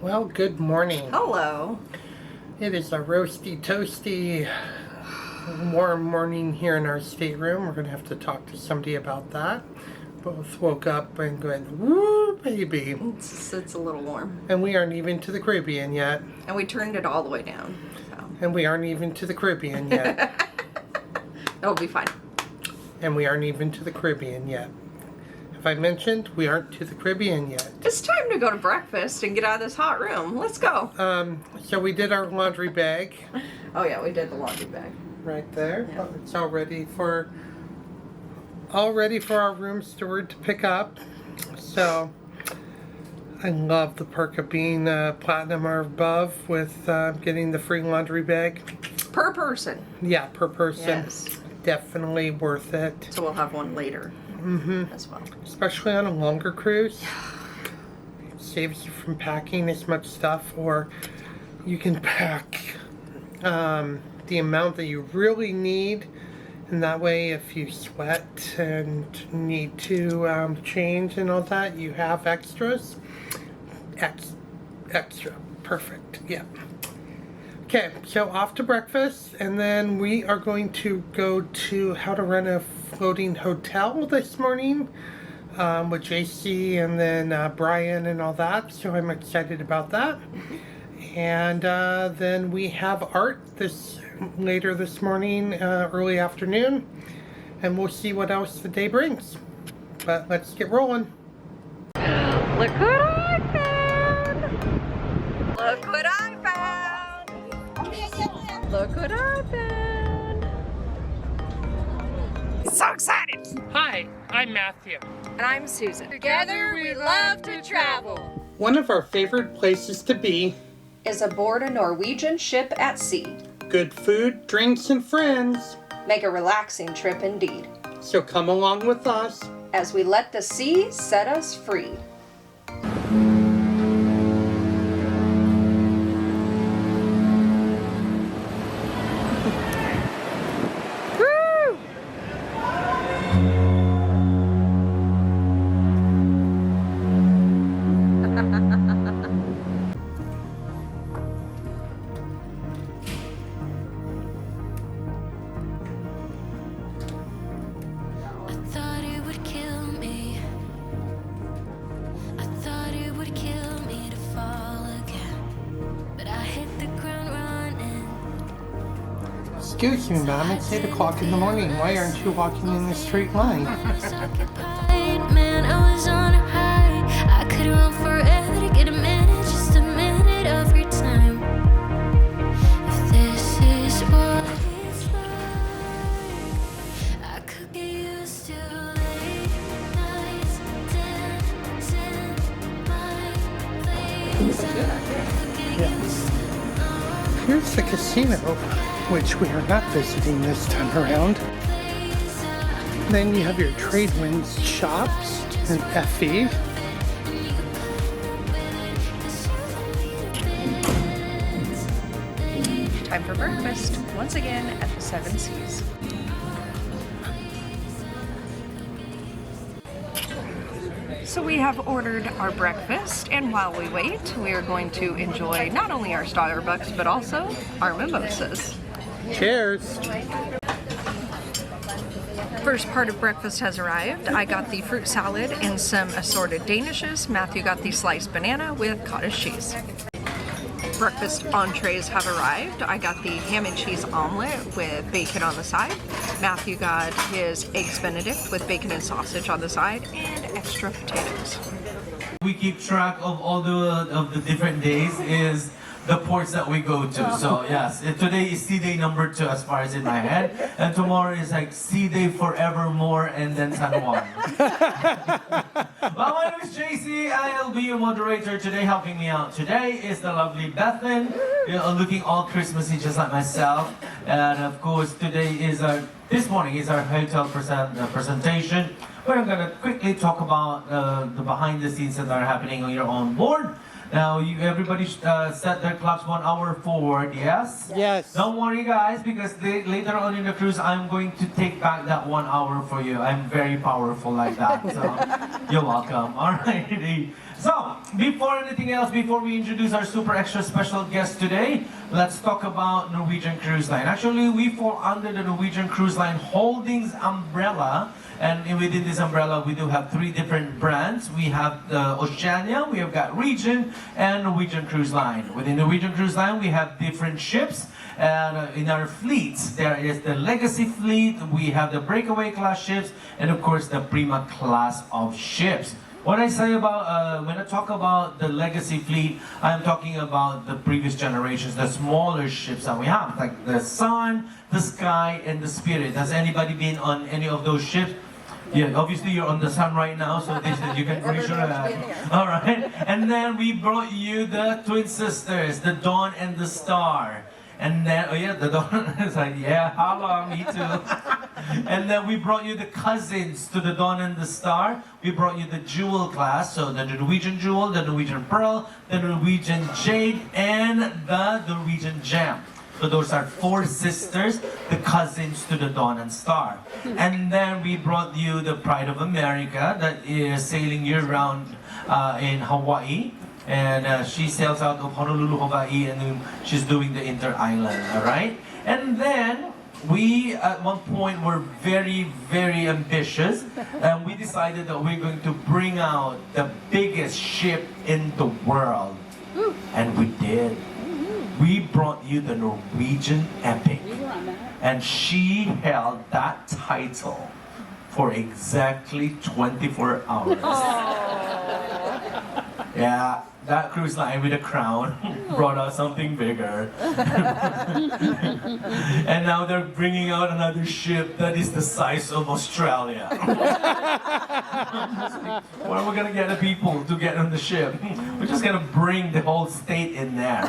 Well, good morning. Hello. It is a roasty, toasty, warm morning here in our stateroom. We're going to have to talk to somebody about that. Both woke up and going, woo, baby. It's a little warm. And we aren't even to the Caribbean yet. And we turned it all the way down. So. And we aren't even to the Caribbean yet. It'll be fine. And we aren't even to the Caribbean yet. Have I mentioned we aren't to the Caribbean yet? It's time to go to breakfast and get out of this hot room. Let's go. So we did our laundry bag. Oh yeah, we did the laundry bag. Right there. Yeah. It's all ready for our room steward to pick up. So I love the perk of being platinum or above with getting the free laundry bag. Per person. Yeah, per person. Yes. Definitely worth it. So we'll have one later. As well. Especially on a longer cruise. It saves you from packing as much stuff, or you can pack the amount that you really need, and that way if you sweat and need to change and all that, you have extras. Extra. Perfect. Yeah. Okay, so off to breakfast, and then we are going to go to how to rent a floating hotel this morning with JC and then Brian and all that, so I'm excited about that. And then we have art later this morning, early afternoon, and we'll see what else the day brings. But let's get rolling. Look what I found! Look what I found! Look what I found! So excited! Hi, I'm Matthew. And I'm Susan. Together we love to travel. One of our favorite places to be is aboard a Norwegian ship at sea. Good food, drinks, and friends. Make a relaxing trip indeed. So come along with us as we let the sea set us free. Excuse me, ma'am, it's 8 o'clock in the morning. Why aren't you walking in a straight line? Man, I was on a high. I could run forever to get a minute, just a minute of your time. If this is what it's like, I could get used to late nights dancing my place. Here's the casino, which we are not visiting this time around. Then you have your trade winds shops and FE. Time for breakfast, once again at the Seven Seas. So we have ordered our breakfast, and while we wait, we are going to enjoy not only our Starbucks, but also our mimosas. Cheers! First part of breakfast has arrived. I got the fruit salad and some assorted danishes. Matthew got the sliced banana with cottage cheese. Breakfast entrees have arrived. I got the ham and cheese omelet with bacon on the side. Matthew got his eggs benedict with bacon and sausage on the side and extra potatoes. We keep track of all the different days is the ports that we go to. So yes, today is sea day number 2 as far as in my head, and tomorrow is like sea day forevermore and then San Juan. Well, my name is JC. I'll be your moderator today. Helping me out today is the lovely Bethan, looking all Christmassy just like myself. And of course, this morning is our hotel presentation. Where I'm gonna quickly talk about the behind the scenes that are happening on your own board. Now, everybody set their clocks 1 hour forward, yes? Yes. Don't worry, guys, because later on in the cruise, I'm going to take back that 1 hour for you. I'm very powerful like that, so you're welcome. Alrighty. So, before anything else, before we introduce our super extra special guest today, let's talk about Norwegian Cruise Line. Actually, we fall under the Norwegian Cruise Line Holdings umbrella. And within this umbrella, we do have 3 different brands. We have the Oceania, we have got Regent, and Norwegian Cruise Line. Within Norwegian Cruise Line, we have different ships. And in our fleets, there is the Legacy fleet, we have the Breakaway class ships, and of course the Prima class of ships. What I say about, when I talk about the Legacy fleet, I'm talking about the previous generations, the smaller ships that we have, like the Sun, the Sky, and the Spirit. Has anybody been on any of those ships? Yeah, obviously you're on the Sun right now, so this is, you can raise your hand. All right, and then we brought you the twin sisters, the Dawn and the Star. And then, oh yeah, the Dawn is like, yeah, hello, me too. And then we brought you the cousins to the Dawn and the Star. We brought you the Jewel class, so the Norwegian Jewel, the Norwegian Pearl, the Norwegian Jade, and the Norwegian Gem. So those are 4 sisters, the cousins to the Dawn and Star. And then we brought you the Pride of America that is sailing year-round in Hawaii. And she sails out of Honolulu, Hawaii, and she's doing the inter-island, all right? And then we, at one point, were very, very ambitious, and we decided that we're going to bring out the biggest ship in the world. And we did. We brought you the Norwegian Epic, and she held that title for exactly 24 hours. Yeah, that cruise line with a crown brought out something bigger. And now they're bringing out another ship that is the size of Australia. Where are we gonna get the people to get on the ship? We're just gonna bring the whole state in there.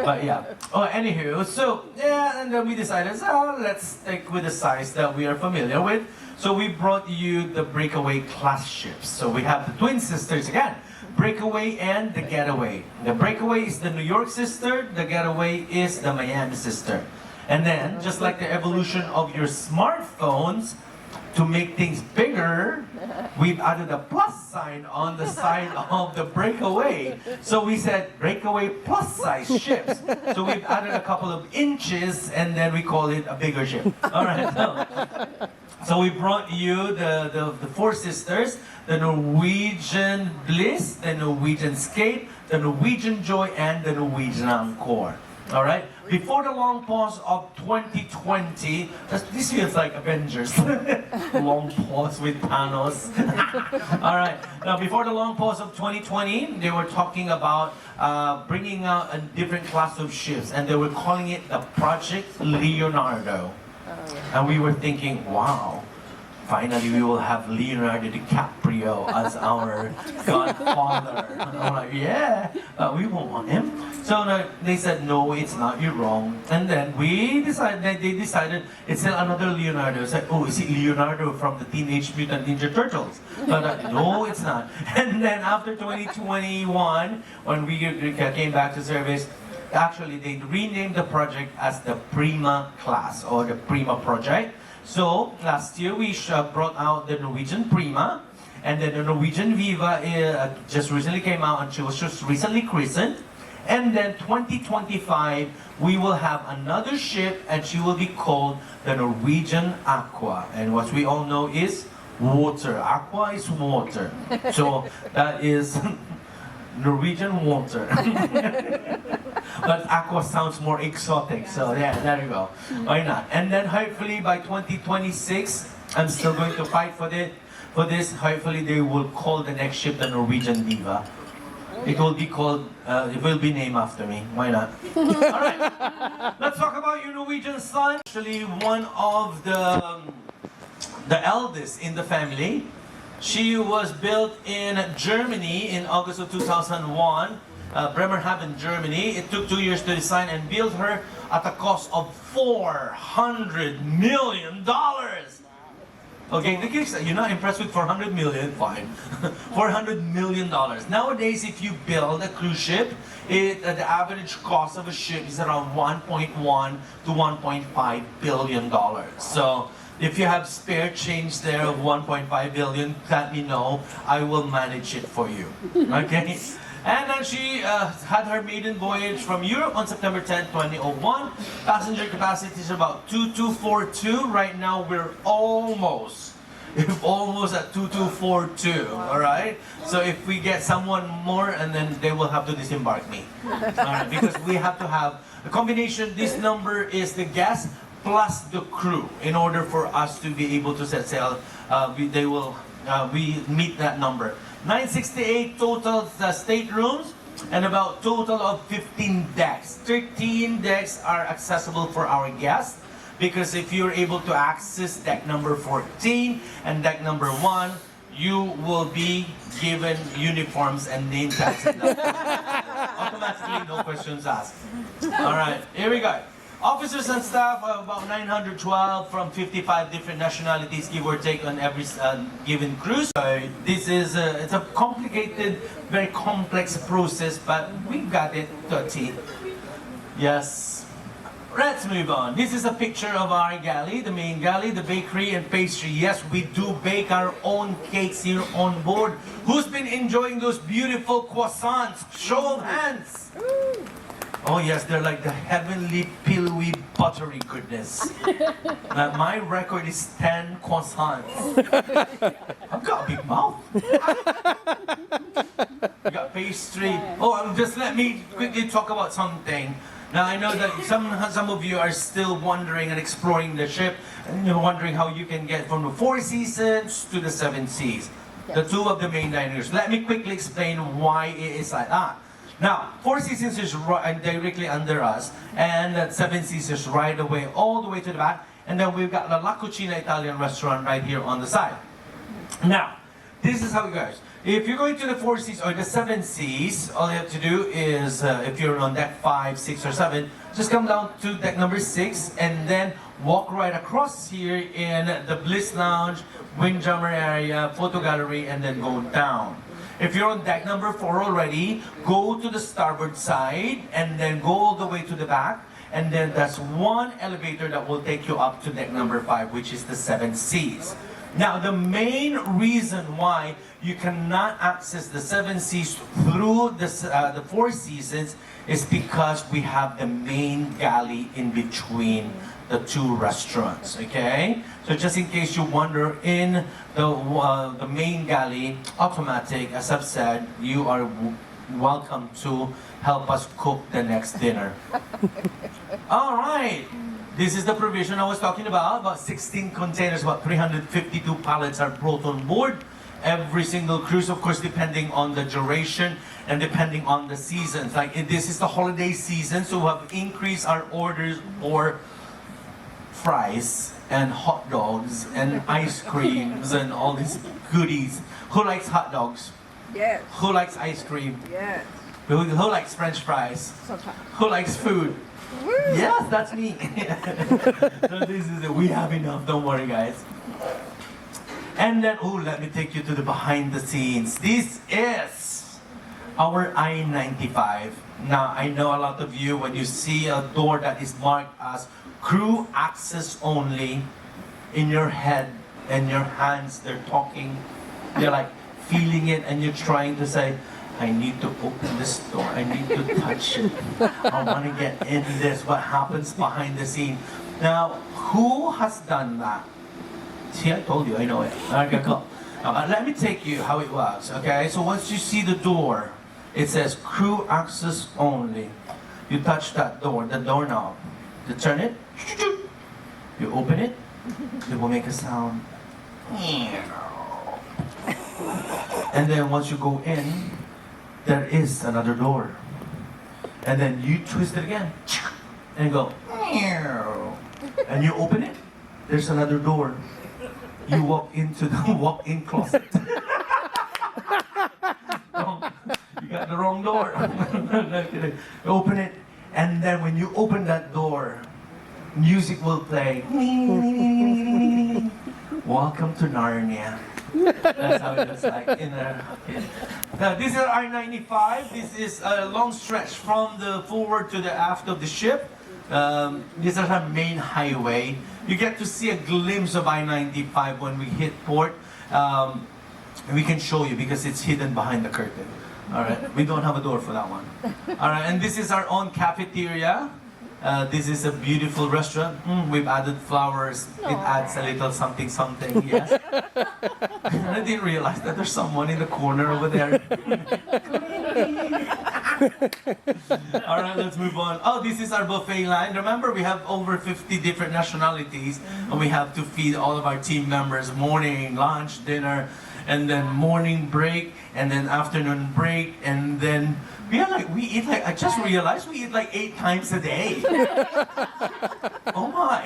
But yeah. Oh, anywho, so yeah, and then we decided, so let's stick with the size that we are familiar with. So we brought you the Breakaway class ships. So we have the twin sisters again. Breakaway and the Getaway. The Breakaway is the New York sister, the Getaway is the Miami sister. And then, just like the evolution of your smartphones, to make things bigger, we've added a plus sign on the side of the Breakaway. So we said Breakaway plus size ships. So we've added a couple of inches and then we call it a bigger ship. All right. So we brought you the 4 sisters, the Norwegian Bliss, the Norwegian Skate, the Norwegian Joy, and the Norwegian Encore. All right? Before the long pause of 2020, this feels like Avengers. Long pause with Thanos. All right. Now, before the long pause of 2020, they were talking about bringing out a different class of ships, and they were calling it the Project Leonardo. And we were thinking, wow, finally we will have Leonardo DiCaprio as our godfather. And I'm like, yeah, we won't want him. So they said, no, it's not, you're wrong. And then they decided it's another Leonardo. It's like, oh, is it Leonardo from the Teenage Mutant Ninja Turtles? But no, it's not. And then after 2021, when we came back to service, actually, they renamed the project as the Prima class, or the Prima project. So, last year we brought out the Norwegian Prima, and then the Norwegian Viva just recently came out, and she was just recently christened. And then 2025, we will have another ship, and she will be called the Norwegian Aqua. And what we all know is water. Aqua is water. So, that is Norwegian water. But aqua sounds more exotic, so yeah, there you go. Why not? And then hopefully by 2026, I'm still going to fight for this. Hopefully they will call the next ship the Norwegian Diva. It will be called, it will be named after me. Why not? All right, let's talk about your Norwegian son. Actually, one of the eldest in the family. She was built in Germany in August of 2001. Bremerhaven, Germany. It took 2 years to design and build her at a cost of $400 million. Okay, you're not impressed with 400 million? Fine. $400 million. Nowadays, if you build a cruise ship, the average cost of a ship is around $1.1 to $1.5 billion. So If you have spare change there of 1.5 billion, let me know. I will manage it for you. Okay? And then she had her maiden voyage from Europe on September 10, 2001. Passenger capacity is about 2242. Right now we're almost at 2242. All right. So if we get someone more, and then they will have to disembark me. All right, because we have to have a combination. This number is the guest plus the crew in order for us to be able to set sail. We meet that number. 968 total staterooms and about total of 15 decks. 13 decks are accessible for our guests, because if you're able to access deck number 14 and deck number 1, you will be given uniforms and name tags. Automatically, no questions asked. All right, here we go. Officers and staff are about 912 from 55 different nationalities, give or take, on every given cruise. So this is it's a complicated, very complex process, but we got it to a T. Yes. Let's move on. This is a picture of our galley, the main galley, the bakery and pastry. Yes, we do bake our own cakes here on board. Who's been enjoying those beautiful croissants? Show of hands. Oh yes, they're like the heavenly, pillowy, buttery goodness. My record is 10 croissants. I've got a big mouth. You got pastry. Oh, just let me quickly talk about something. Now I know that some of you are still wondering and exploring the ship, and you're wondering how you can get from the 4 Seasons to the 7 Seas, the two of the main diners. Let me quickly explain why it is like that. Now, 4 Seasons is directly under us, and that 7 Seas is right away, all the way to the back, and then we've got the La Cucina Italian restaurant right here on the side. Now, this is how it goes. If you're going to the 4 Seas or the 7 Seas, all you have to do is, if you're on deck 5, 6, or 7, just come down to deck number 6, and then walk right across here in the Bliss Lounge, Windjammer area, photo gallery, and then go down. If you're on deck number 4 already, go to the starboard side and then go all the way to the back, and then that's one elevator that will take you up to deck number 5, which is the 7 Seas. Now, the main reason why you cannot access the 7 Seas through the 4 Seasons is because we have the main galley in between the two restaurants, okay? So just in case you wonder, in the main galley, automatic, as I've said, you are welcome to help us cook the next dinner. All right. This is the provision I was talking about 16 containers, about 352 pallets are brought on board. Every single cruise, of course, depending on the duration and depending on the seasons. Like this is the holiday season, so we have increased our orders for fries and hot dogs and ice creams and all these goodies. Who likes hot dogs? Yes. Who likes ice cream? Yes. Who likes French fries? Sometimes. Who likes food? Woo. Yes, that's me. So this is it. We have enough. Don't worry, guys. And then, let me take you to the behind the scenes. This is our I-95. Now, I know a lot of you, when you see a door that is marked as crew access only, in your head and your hands, they're talking. You're like feeling it, and you're trying to say, I need to open this door. I need to touch it. I want to get in this. What happens behind the scene? Now, who has done that? See, I told you, I know it. Okay, cool. Let me take you how it works, okay? So once you see the door, it says crew access only. You touch that door, the doorknob. You turn it, you open it, it will make a sound. And then once you go in, there is another door. And then you twist it again, and go, and you open it, there's another door. You walk into the walk-in closet. You got the wrong door. Open it, and then when you open that door, music will play. Welcome to Narnia. That's how it looks like in there. Okay. Now this is our 95. This is a long stretch from the forward to the aft of the ship. This is our main highway. You get to see a glimpse of I-95 when we hit port. We can show you because it's hidden behind the curtain. All right, we don't have a door for that one. All right, and this is our own cafeteria. This is a beautiful restaurant. We've added flowers. It adds a little something, something. Yes. I didn't realize that there's someone in the corner over there. All right, let's move on. Oh, this is our buffet line. Remember, we have over 50 different nationalities, and we have to feed all of our team members morning, lunch, dinner, and then morning break, and then afternoon break, and then we eat like, I just realized we eat like 8 times a day. Oh my.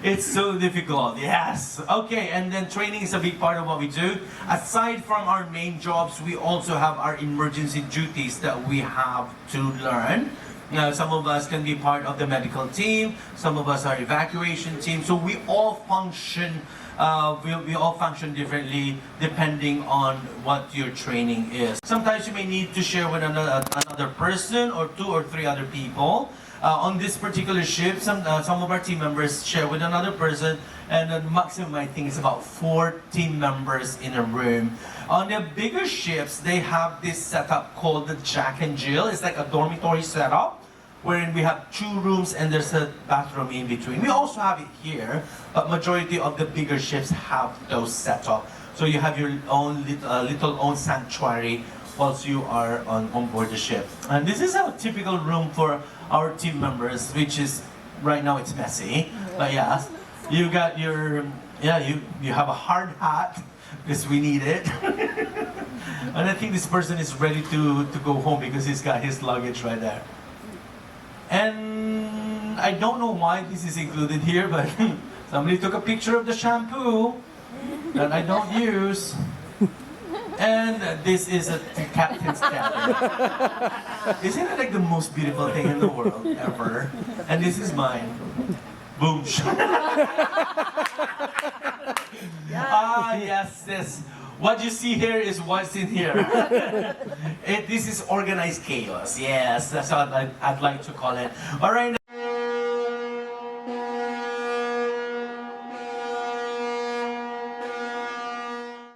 It's so difficult, yes. Okay, and then training is a big part of what we do. Aside from our main jobs, we also have our emergency duties that we have to learn. Now, some of us can be part of the medical team, some of us are evacuation team, so we all function we all function differently depending on what your training is. Sometimes you may need to share with another person or 2 or 3 other people. On this particular ship, some of our team members share with another person, and the maximum I think is about 4 team members in a room. On the bigger ships, they have this setup called the Jack and Jill. It's like a dormitory setup, wherein we have 2 rooms and there's a bathroom in between. We also have it here, but majority of the bigger ships have those set up. So you have your own little own sanctuary whilst you are on board the ship. And this is a typical room for our team members, which is, right now it's messy, but yes, you got your, you have a hard hat, because we need it. And I think this person is ready to go home because he's got his luggage right there. And I don't know why this is included here, but somebody took a picture of the shampoo that I don't use. And this is a captain's cabin. Isn't it like the most beautiful thing in the world ever? And this is mine. Boom. Ah, yes, this. What you see here is what's in here. This is organized chaos. Yes, that's what I'd like to call it. All right.